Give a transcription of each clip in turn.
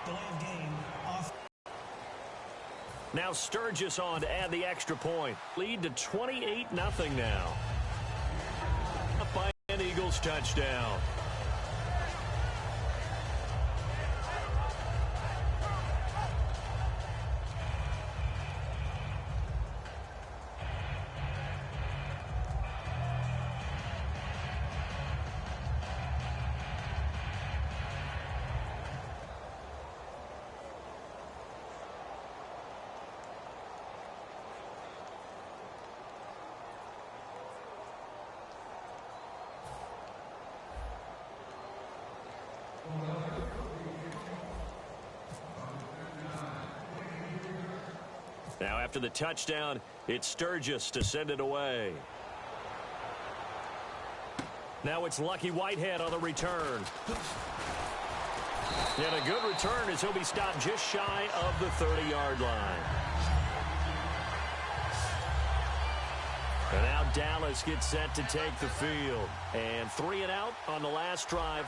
Delay of game off. Now Sturgis on to add the extra point. Lead to 28-0 now. Up by an Eagles touchdown. Now after the touchdown, it's Sturgis to send it away. Now it's Lucky Whitehead on the return. And a good return as he'll be stopped just shy of the 30-yard line. And now Dallas gets set to take the field. And 3 and out on the last drive.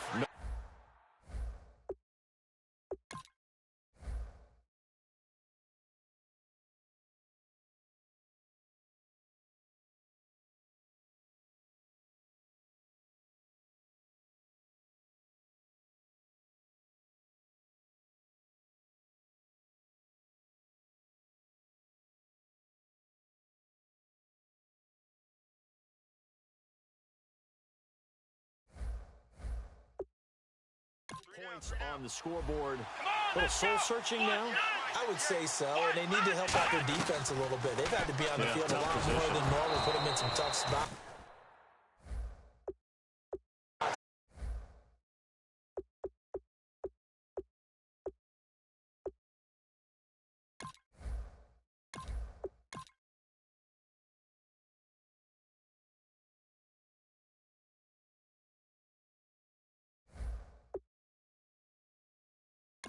Points on the scoreboard. A little soul-searching now? I would say so, and they need to help out their defense a little bit. They've had to be on the field a lot more than normal, put them in some tough spots.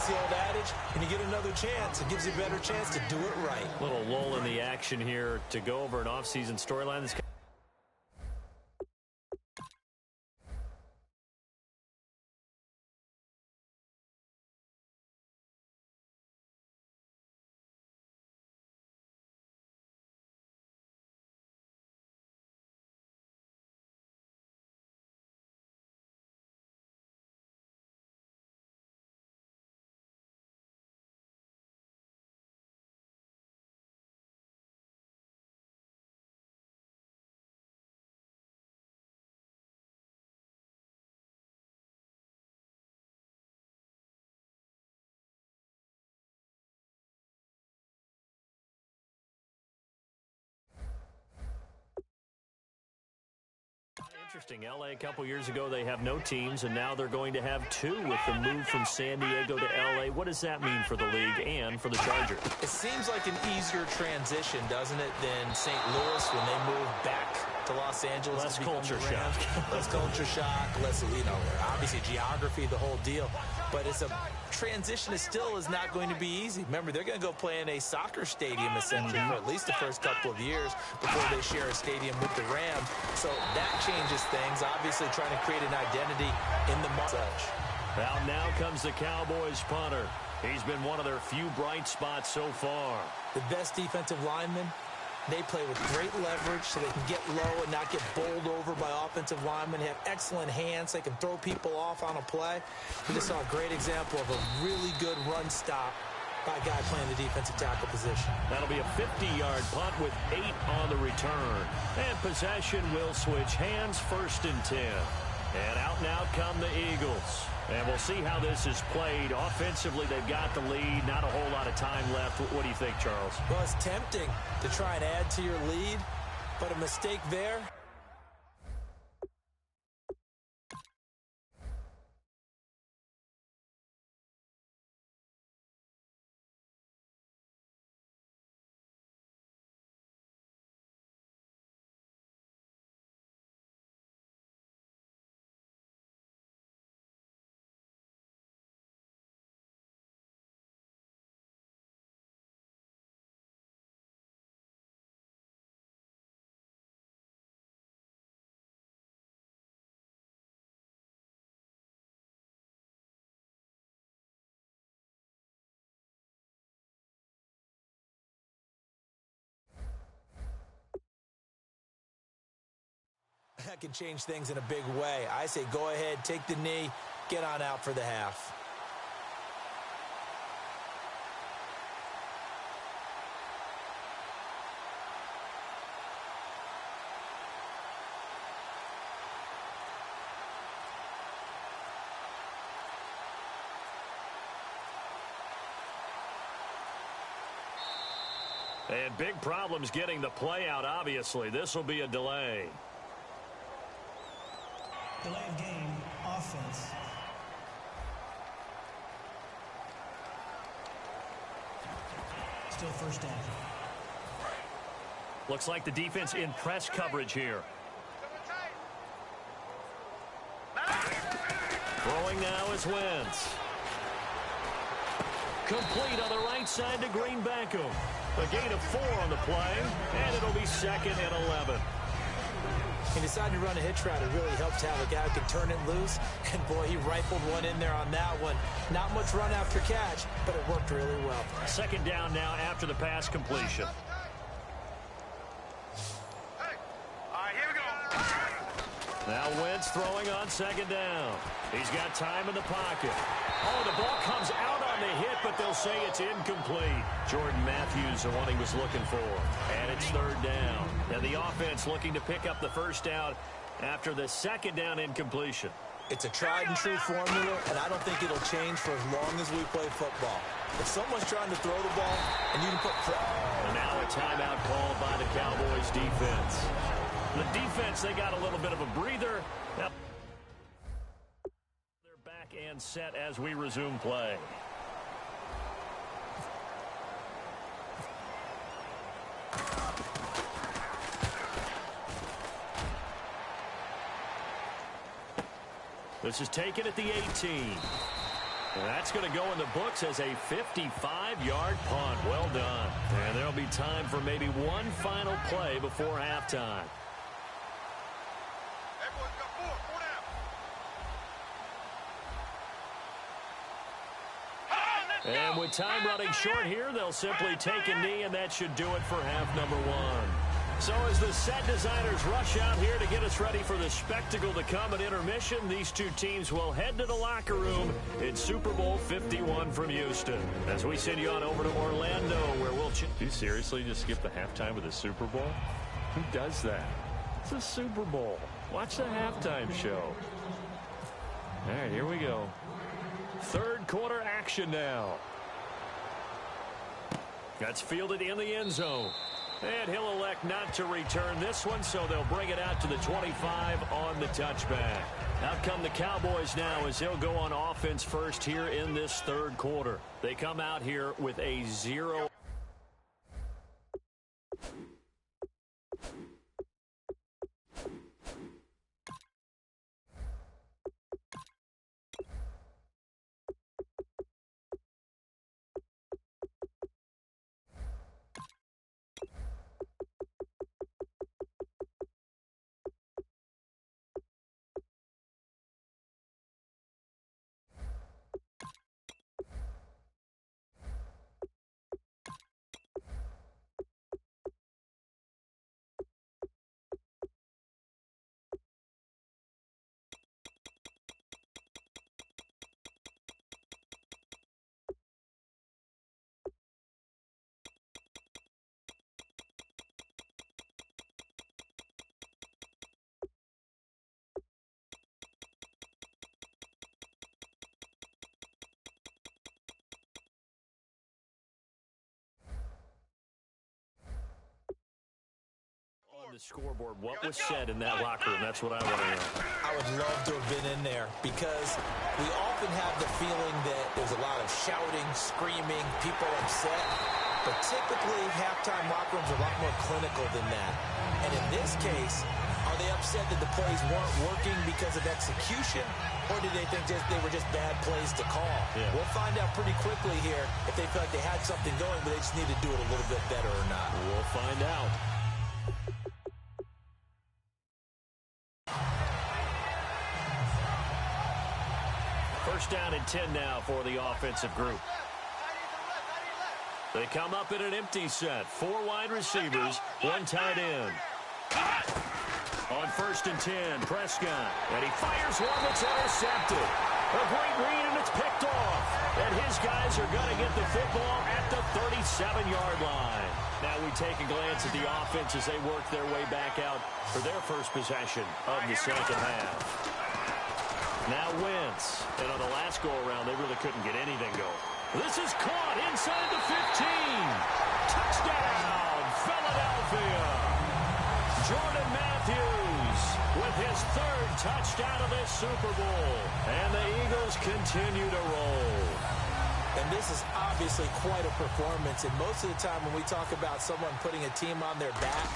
The old adage, when you get another chance, it gives you a better chance to do it right. Little lull in the action here to go over an offseason storyline. Interesting. L.A. a couple years ago, they have no teams, and now they're going to have 2 with the move from San Diego to L.A. What does that mean for the league and for the Chargers? It seems like an easier transition, doesn't it, than St. Louis when they moved back to Los Angeles. Less culture shock. Less culture shock, less, obviously geography, the whole deal. But it's a transition that still is not going to be easy. Remember, they're going to go play in a soccer stadium, essentially, for at least the first couple of years before they share a stadium with the Rams. So that changes things, obviously trying to create an identity in the such. Well, now comes the Cowboys punter. He's been one of their few bright spots so far. The best defensive lineman. They play with great leverage so they can get low and not get bowled over by offensive linemen. They have excellent hands. They can throw people off on a play. We just saw a great example of a really good run stop by a guy playing the defensive tackle position. That'll be a 50-yard punt with 8 on the return. And possession will switch hands, 1st and 10. And out and out come the Eagles. And we'll see how this is played. Offensively, they've got the lead. Not a whole lot of time left. What do you think, Charles? Well, it's tempting to try and add to your lead, but a mistake there that can change things in a big way. I say go ahead, take the knee, get on out for the half. And big problems getting the play out, obviously. This will be a delay. Delay of game, offense. Still first down. Looks like the defense in press coverage here. Throwing now is Wentz. Complete on the right side to Green Beckham. A gain of 4 on the play, and it'll be 2nd and 11. He decided to run a hitch route. It really helps to have a guy who can turn it loose. And, boy, he rifled one in there on that one. Not much run after catch, but it worked really well. 2nd down now after the pass completion. Now Wentz throwing on 2nd down. He's got time in the pocket. Oh, the ball comes out on the hit, but they'll say it's incomplete. Jordan Matthews, the one he was looking for. And it's 3rd down. And the offense looking to pick up the 1st down after the 2nd down incompletion. It's a tried-and-true formula, and I don't think it'll change for as long as we play football. If someone's trying to throw the ball, and you can put pressure. And now a timeout called by the Cowboys defense. The defense, they got a little bit of a breather. Now they're back and set as we resume play. This is taken at the 18. And that's going to go in the books as a 55-yard punt. Well done. And there'll be time for maybe one final play before halftime. And with time running short here, they'll simply take a knee, and that should do it for half number 1. So as the set designers rush out here to get us ready for the spectacle to come at intermission, these two teams will head to the locker room in Super Bowl 51 from Houston. As we send you on over to Orlando, where we'll... Do you seriously just skip the halftime of the Super Bowl? Who does that? It's a Super Bowl. Watch the halftime show. All right, here we go. 3rd quarter action now. That's fielded in the end zone. And he'll elect not to return this one, so they'll bring it out to the 25 on the touchback. Out come the Cowboys now as they'll go on offense first here in this 3rd quarter. They come out here with a 0. The scoreboard, what was said in that locker room? That's what I want to know. I would love to have been in there because we often have the feeling that there's a lot of shouting, screaming, people upset. But typically, halftime locker rooms are a lot more clinical than that. And in this case, are they upset that the plays weren't working because of execution? Or did they think they were just bad plays to call? Yeah. We'll find out pretty quickly here if they feel like they had something going, but they just need to do it a little bit better or not. We'll find out. First down and 10 now for the offensive group. They come up in an empty set. 4 wide receivers, 1 tight end. On 1st and 10, Prescott. And he fires one that's intercepted. A great read, and it's picked off. And his guys are going to get the football at the 37-yard line. Now we take a glance at the offense as they work their way back out for their first possession of the second half. Now Wentz. And on the last go-around, they really couldn't get anything going. This is caught inside the 15. Touchdown, Philadelphia. Jordan Matthews with his 3rd touchdown of this Super Bowl. And the Eagles continue to roll. And this is obviously quite a performance. And most of the time when we talk about someone putting a team on their back,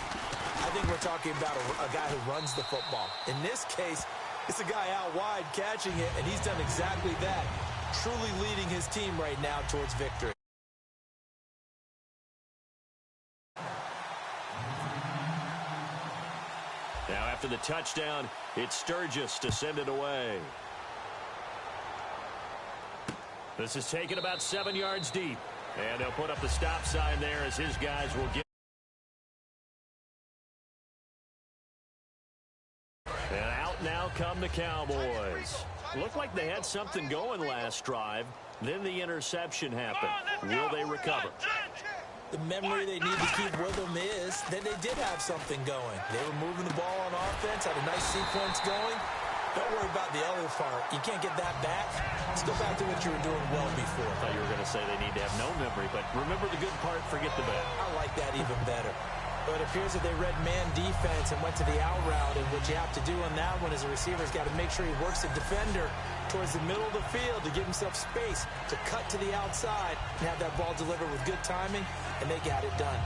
I think we're talking about a guy who runs the football. In this case, it's a guy out wide catching it, and he's done exactly that, truly leading his team right now towards victory. Now after the touchdown, it's Sturgis to send it away. This is taken about 7 yards deep. And they'll put up the stop sign there as his guys will get. And out now come the Cowboys. Looked like they had something going last drive. Then the interception happened. Will they recover? The memory they need to keep with them is that they did have something going. They were moving the ball on offense, had a nice sequence going. Don't worry about the other part. You can't get that back. Let's go back to what you were doing well before. I thought you were going to say they need to have no memory, but remember the good part, forget the bad. I like that even better. But it appears that they read man defense and went to the out route, and what you have to do on that one is a receiver's got to make sure he works the defender towards the middle of the field to give himself space to cut to the outside and have that ball delivered with good timing, and they got it done.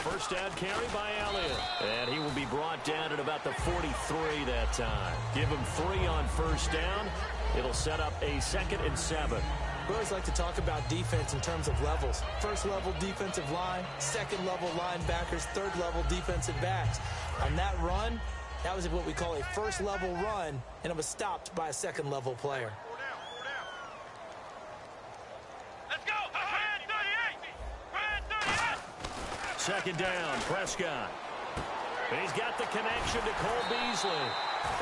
First down carry by Elliott. And he will be brought down at about the 43 that time. Give him 3 on first down. It'll set up a 2nd and 7. We always like to talk about defense in terms of levels. First level defensive line, second level linebackers, third level defensive backs. On that run, that was what we call a first level run, and it was stopped by a second level player. Second down, Prescott. And he's got the connection to Cole Beasley.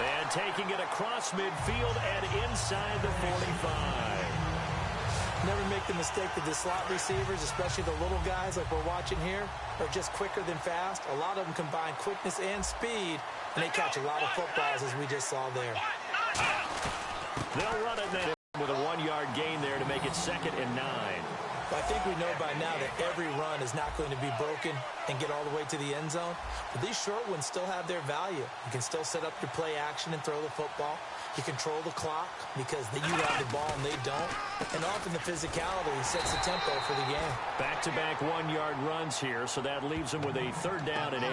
And taking it across midfield and inside the 45. Never make the mistake that the slot receivers, especially the little guys like we're watching here, are just quicker than fast. A lot of them combine quickness and speed, and they catch a lot of footballs, as we just saw there. They'll run it now with a 1-yard gain there to make it 2nd and 9. I think we know by now that every run is not going to be broken and get all the way to the end zone. But these short ones still have their value. You can still set up your play action and throw the football. You control the clock because you have the ball and they don't. And often the physicality sets the tempo for the game. Back-to-back 1-yard runs here, so that leaves them with a 3rd down and 8.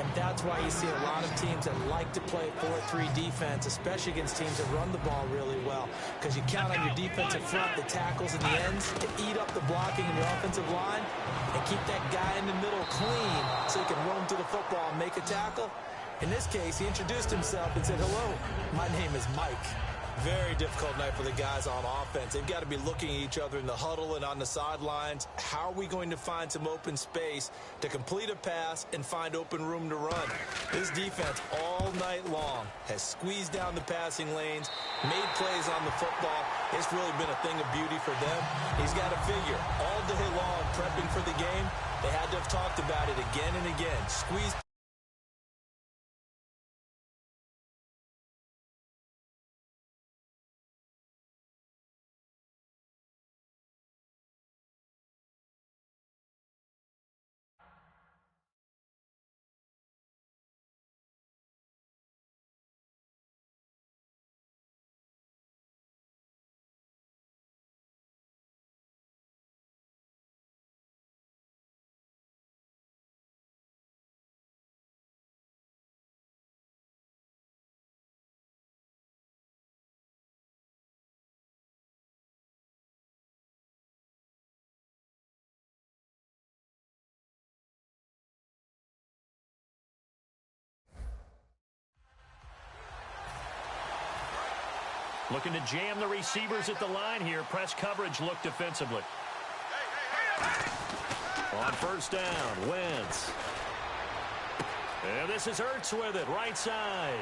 And that's why you see a lot of teams that like to play 4-3 defense, especially against teams that run the ball really well. Because you count on your defensive front, the tackles and the ends, to eat up the blocking in your offensive line and keep that guy in the middle clean so he can roam to the football and make a tackle. In this case, he introduced himself and said, "Hello, my name is Mike." Very difficult night for the guys on offense. They've got to be looking at each other in the huddle and on the sidelines. How are we going to find some open space to complete a pass and find open room to run? This defense all night long has squeezed down the passing lanes, made plays on the football. It's really been a thing of beauty for them. He's got to figure all day long prepping for the game. They had to have talked about it again and again. Squeeze Looking to jam the receivers at the line here. Press coverage look defensively. On first down, Wentz. And this is Ertz with it, right side.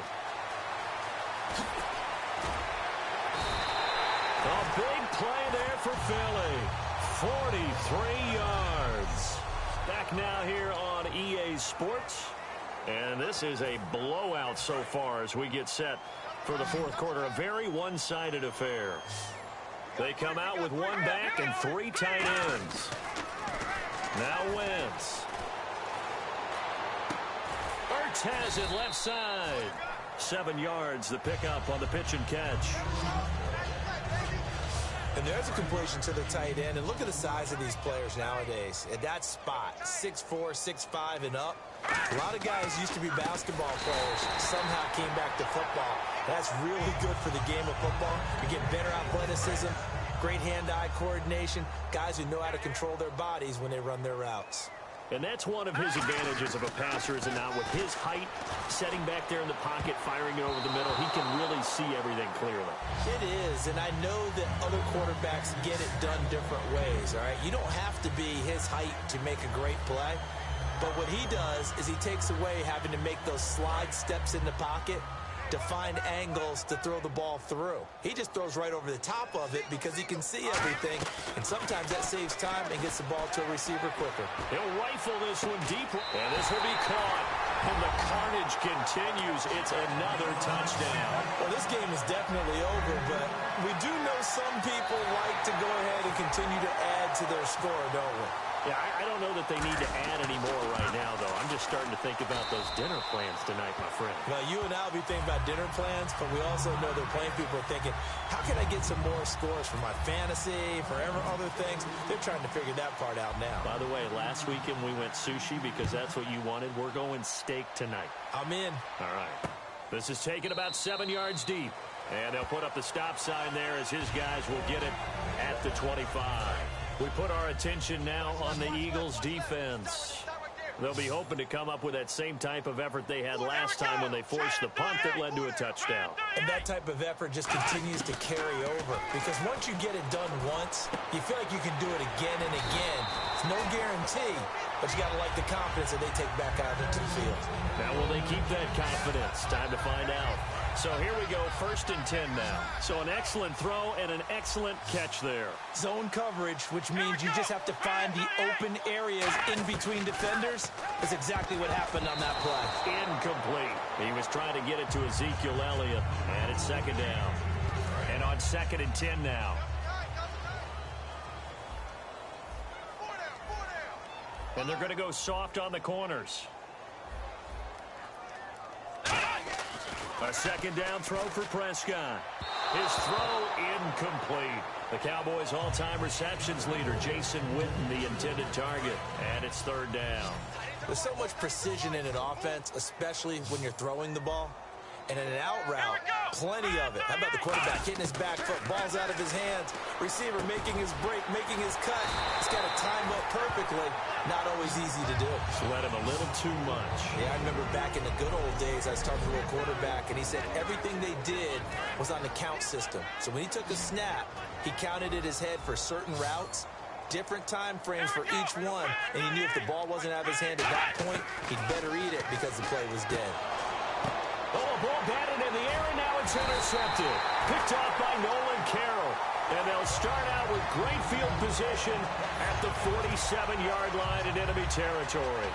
A big play there for Philly. 43 yards. Back now here on EA Sports. And this is a blowout so far as we get set for the fourth quarter. A very one-sided affair. They come out with one back and 3 tight ends. Now Wentz. Ertz has it left side. 7 yards, the pickup on the pitch and catch. And there's a completion to the tight end. And look at the size of these players nowadays. At that spot, 6'4", 6'5", and up. A lot of guys used to be basketball players, somehow came back to football. That's really good for the game of football. You get better athleticism, great hand-eye coordination, guys who know how to control their bodies when they run their routes. And that's one of his advantages of a passer, is it not? With his height, setting back there in the pocket, firing it over the middle, he can really see everything clearly. It is, and I know that other quarterbacks get it done different ways, all right? You don't have to be his height to make a great play, but what he does is he takes away having to make those slide steps in the pocket to find angles to throw the ball through. He just throws right over the top of it because he can see everything, and sometimes that saves time and gets the ball to a receiver quicker. He'll rifle this one deep, and this will be caught. And the carnage continues. It's another touchdown. Well, this game is definitely over, but we do know some people like to go ahead and continue to add to their score, don't we? Yeah, I don't know that they need to add any more right now, though. I'm just starting to think about those dinner plans tonight, my friend. Well, you and I will be thinking about dinner plans, but we also know they're playing people are thinking, how can I get some more scores for my fantasy, for other things? They're trying to figure that part out now. By the way, last weekend we went sushi because that's what you wanted. We're going steak tonight. I'm in. All right. This is taken about 7 yards deep. And they'll put up the stop sign there as his guys will get it at the 25. We put our attention now on the Eagles' defense. They'll be hoping to come up with that same type of effort they had last time when they forced the punt that led to a touchdown. And that type of effort just continues to carry over, because once you get it done once, you feel like you can do it again and again. It's no guarantee, but you got to like the confidence that they take back out into the field. Now, will they keep that confidence? Time to find out. So here we go, 1st and 10 now. So an excellent throw and an excellent catch there. Zone coverage, which means you just have to find the open areas in between defenders, is exactly what happened on that play. Incomplete. He was trying to get it to Ezekiel Elliott, and it's 2nd down. And on 2nd and 10 now. And they're going to go soft on the corners. A 2nd down throw for Prescott. His throw incomplete. The Cowboys' all-time receptions leader, Jason Witten, the intended target. And it's 3rd down. There's so much precision in an offense, especially when you're throwing the ball. And in an out route, plenty of it. How about the quarterback hitting his back foot, ball's out of his hands, receiver making his break, making his cut. He's got to time up perfectly. Not always easy to do. Let him a little too much. Yeah, I remember back in the good old days, I was talking to a quarterback, and he said everything they did was on the count system. So when he took a snap, he counted in his head for certain routes, different time frames for each one, and he knew if the ball wasn't out of his hand at that point, he'd better eat it because the play was dead. Oh, ball batted in the air, and now it's intercepted. Picked off by Nolan Carroll. And they'll start out with great field position at the 47-yard line in enemy territory.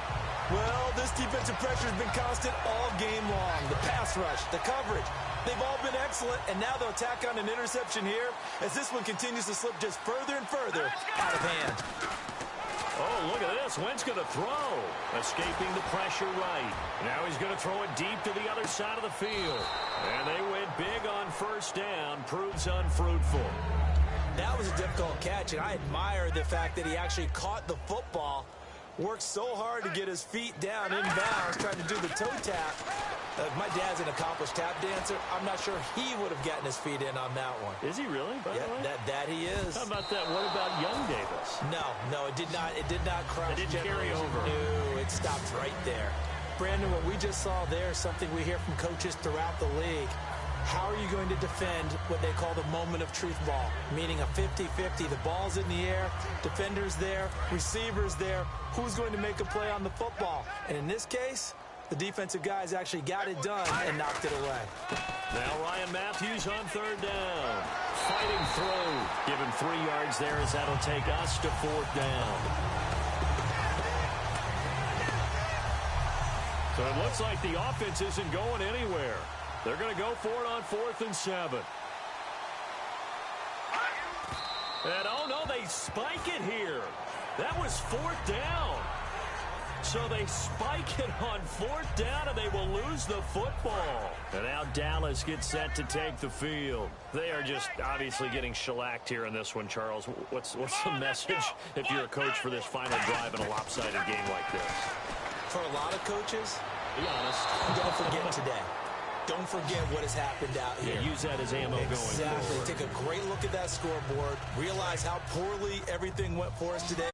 Well, this defensive pressure has been constant all game long. The pass rush, the coverage, they've all been excellent, and now they'll tack on an interception here as this one continues to slip just further and further out of hand. Oh, look at this. Wentz going to throw. Escaping the pressure right. Now he's going to throw it deep to the other side of the field. And they went big on 1st down. Proves unfruitful. That was a difficult catch, and I admire the fact that he actually caught the football, worked so hard to get his feet down inbounds, trying to do the toe tap. My dad's an accomplished tap dancer. I'm not sure he would have gotten his feet in on that one. Is he really? By the way? That he is. How about that? What about young Davis? No, it did not cross. It didn't carry over. No, it stopped right there. Brandon, what we just saw there is something we hear from coaches throughout the league. How are you going to defend what they call the moment of truth ball, meaning a 50-50? The ball's in the air, defender's there, receiver's there. Who's going to make a play on the football? And in this case, the defensive guys actually got it done and knocked it away. Now Ryan Matthews on third down. Fighting through. Give him 3 yards there as that'll take us to fourth down. So it looks like the offense isn't going anywhere. They're going to go for it on 4th and 7. And oh no, they spike it here. That was 4th down. So they spike it on 4th down, and they will lose the football. And now Dallas gets set to take the field. They are just obviously getting shellacked here in this one, Charles. What's the message if you're a coach for this final drive in a lopsided game like this? For a lot of coaches, be honest, don't forget today. Don't forget what has happened out here. Yeah, use that as ammo going forward. Exactly. Take a great look at that scoreboard. Realize how poorly everything went for us today.